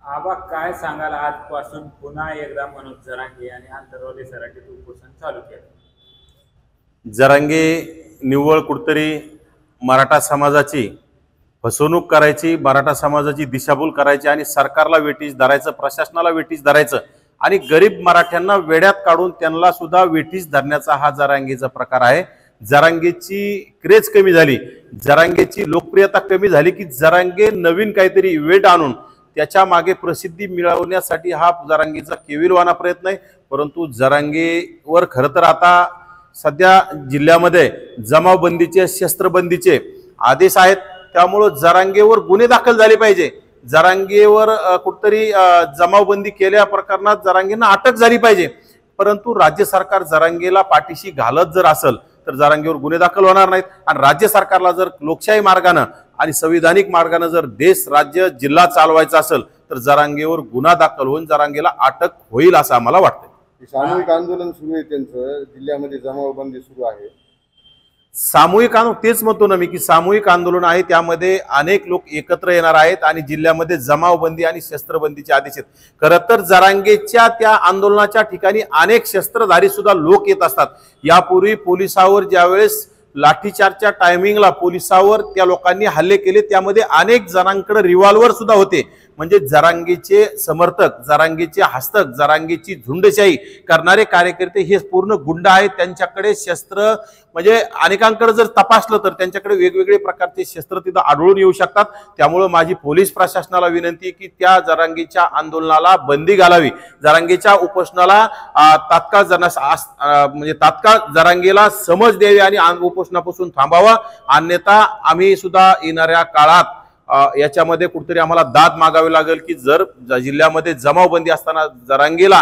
आबा काय सांगाल आजपासून पुन्हा एकदा मनोज जरांगे आणि आंतरवाली सराटीत उपोषण चालू केलं। जरांगे निव्वळ कुठतरी मराठा समाजाची फसवणूक करायची, मराठा समाजाची दिशाभूल करायची आणि सरकारला वेठीस धरायचं, प्रशासनाला वेठीस धरायचं आणि गरीब मराठ्यांना वेड्यात काढून त्यांना सुद्धा वेठीस धरण्याचा हा जरांगेचा प्रकार आहे। जरांगेची क्रेज कमी झाली, जरांगेची लोकप्रियता कमी झाली की जरांगे नवीन काहीतरी वेट आणून त्याच्या मागे प्रसिद्धी मिळवण्यासाठी हा जरांगेचा केविलवाना प्रयत्न आहे। परंतु जरांगेवर खरं तर आता सध्या जिल्ह्यामध्ये जमावबंदीचे, शस्त्रबंदीचे आदेश आहेत, त्यामुळे जरांगेवर गुन्हे दाखल झाले पाहिजे। जरांगेवर कुठतरी जमावबंदी केल्या प्रकरणात जरांगेंना अटक झाली पाहिजे। परंतु राज्य सरकार जरांगेला पाठीशी घालत जर असेल तर जरांगेवर गुन्हे दाखल होणार नाहीत आणि राज्य सरकारला जर लोकशाही मार्गाने आणि संविधानिक मार्गाने जर देश, राज्य, जिल्हा चालवायचा असेल तर जरांगेवर गुन्हा दाखल होऊन जरांगेला अटक होईल असं आम्हाला वाटतं। सामूहिक आंदोलन सुरू आहे, त्यांचं जिल्ह्यामध्ये जमावबंदी सुरू आहे। सामूहिक तेच म्हणतो ना मी की सामूहिक आंदोलन आहे, त्यामध्ये अनेक लोक एकत्र येणार आहेत आणि जिल्ह्यामध्ये जमावबंदी आणि शस्त्रबंदीचे आदेश आहेत। खरं तर जरांगेच्या त्या आंदोलनाच्या ठिकाणी अनेक शस्त्रधारी सुद्धा लोक येत असतात। यापूर्वी पोलिसावर ज्यावेळेस लाठीचार्जच्या टायमिंगला पोलिसावर त्या लोकांनी हल्ले केले, त्यामध्ये अनेक जणांकडे रिव्हॉल्वर सुद्धा होते। म्हणजे जरांगेचे समर्थक, जरांगेचे हस्तक, जरांगेची झुंडशाही करणारे कार्यकर्ते हे पूर्ण गुंड आहेत। त्यांच्याकडे शस्त्र म्हणजे अनेकांकडे जर तपासलं तर त्यांच्याकडे वेगवेगळे प्रकारचे शस्त्र तिथं आढळून येऊ शकतात। त्यामुळे माझी पोलीस प्रशासनाला विनंती की त्या जरांगेच्या आंदोलनाला बंदी घालावी, जरांगेच्या उपोषणाला तात्काळ जरांगेला समज द्यावी आणि उपोषणापासून थांबावा, अन्यथा आम्ही सुद्धा येणाऱ्या काळात याच्यामध्ये कुठेतरी आम्हाला दाद मागावी लागेल की जर जिल्ह्यामध्ये जमावबंदी असताना जरांगेला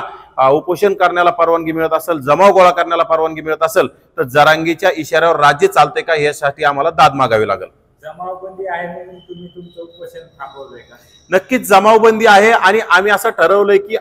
उपोषण करण्याला परवानगी मिळत असेल, जमाव गोळा करण्याला परवानगी मिळत असेल तर जरांगेच्या इशाऱ्यावर राज्य चालते का यासाठी आम्हाला दाद मागावी लागेल। जमावबंदी आहे म्हणून तुम्ही तुमचं उपोषण थांबवलंय का? नक्कीच जमावबंदी आहे आणि आम्ही असं ठरवलंय की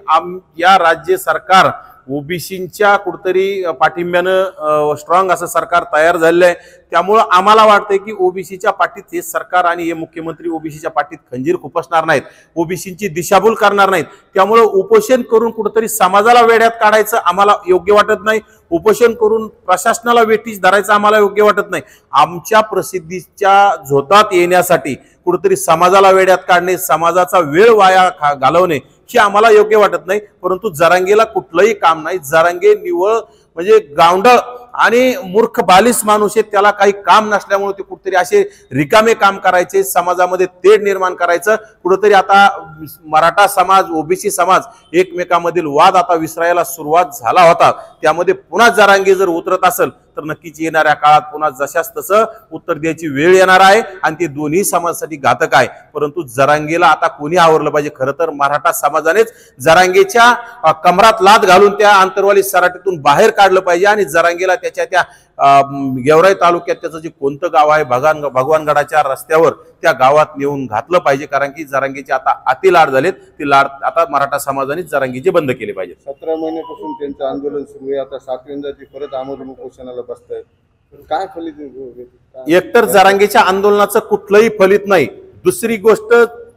या राज्य सरकार ओबीसींच्या कुठतरी पाठिंब्यानं स्ट्रॉंग असं सरकार तयार झालेलं आहे। त्यामुळे आम्हाला वाटतंय की ओबीसीच्या पाठीत हे सरकार आणि हे मुख्यमंत्री ओबीसीच्या पाठीत खंजीर खुपसणार नाहीत, ओबीसींची दिशाभूल करणार नाहीत। त्यामुळे उपोषण करून कुठतरी समाजाला वेड्यात काढायचं आम्हाला योग्य वाटत नाही, उपोषण करून प्रशासनाला वेठीस धरायचं आम्हाला योग्य वाटत नाही। आमच्या प्रसिद्धीच्या झोतात येण्यासाठी कुठतरी समाजाला वेड्यात काढणे, समाजाचा वेळ वाया घालवणे हे आम्हाला योग्य वाटत नाही। परंतु जरांगेला कुठलंही काम नाही, जरांगे निव्वळ म्हणजे गावंढळ आणि मूर्ख बालिश माणूस आहे, त्याला काही काम नसल्यामुळे ते कुठेतरी असे रिकामे काम करायचे, समाजामध्ये तेढ निर्माण करायचं। कुठेतरी आता मराठा समाज, ओबीसी समाज एकमेकांमधील वाद आता विसरायला सुरुवात झाला होता, त्यामध्ये पुन्हा जरांगे जर उतरत असेल तर नक्कीच येणाऱ्या काळात पुन्हा जशास तसं उत्तर द्यायची वेळ येणार आहे आणि ते दोन्ही समाजासाठी घातक आहे। परंतु जरांगेला आता कोणी आवरलं पाहिजे? खरं तर मराठा समाजानेच जरांगेच्या कमरात लाथ घालून त्या आंतरवाली सराटीतून बाहेर काढलं पाहिजे आणि जरांगेला त्या गेवराई तालुक्यात त्याचं जे कोणतं गाव आहे भगवानगडाच्या रस्त्यावर त्या गावात नेऊन घातलं पाहिजे, कारण की जरांगेचे आता अति लाड झालेत, ती लाड आता मराठा समाजाने जरांगेचे बंद केले पाहिजे। 17 महिन्यापासून त्यांचं आंदोलन सुरू आहे, आता 7व्यांदा ते परत आमरण उपोषणाला बसतायत, काय फलित? एकतर जरांगेच्या आंदोलनाचं कुठलंही फलित नाही, दुसरी गोष्ट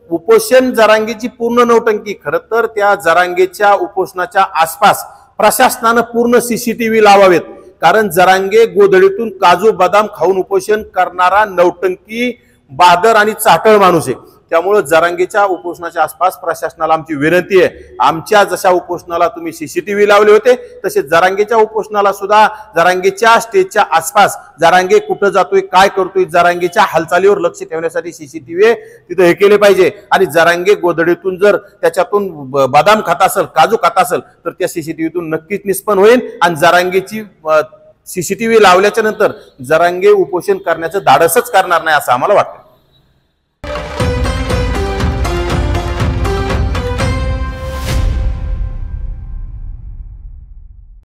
उपोषण जरांगेची पूर्ण नौटंकी। खरं तर त्या जरांगेच्या उपोषणाच्या आसपास प्रशासनानं पूर्ण सीसीटीव्ही लावावेत, कारण जरांगे गोधडीतून काजू बदाम खाऊन उपोषण करणारा नौटंकी, बहादर आणि चाटळ माणूस आहे। त्यामुळे जरांगेच्या उपोषणाच्या आसपास प्रशासनाला आमची विनंती आहे, आमच्या जशा उपोषणाला तुम्ही सीसीटीव्ही लावले होते तसे जरांगेच्या उपोषणाला सुद्धा जरांगेच्या स्टेजच्या आसपास जरांगे कुठं जातोय, काय करतोय, जरांगेच्या हालचालीवर लक्ष ठेवण्यासाठी सीसीटीव्ही तिथे हे केले पाहिजे। आणि जरांगे गोधडीतून जर त्याच्यातून बदाम खात असेल, काजू खात असेल तर त्या सीसीटीव्हीतून नक्कीच निष्पन्न होईल आणि जरांगेची सीसीटीव्ही लावल्याच्या नंतर जरांगे उपोषण करण्याचं धाडसच करणार नाही असं आम्हाला वाटतं।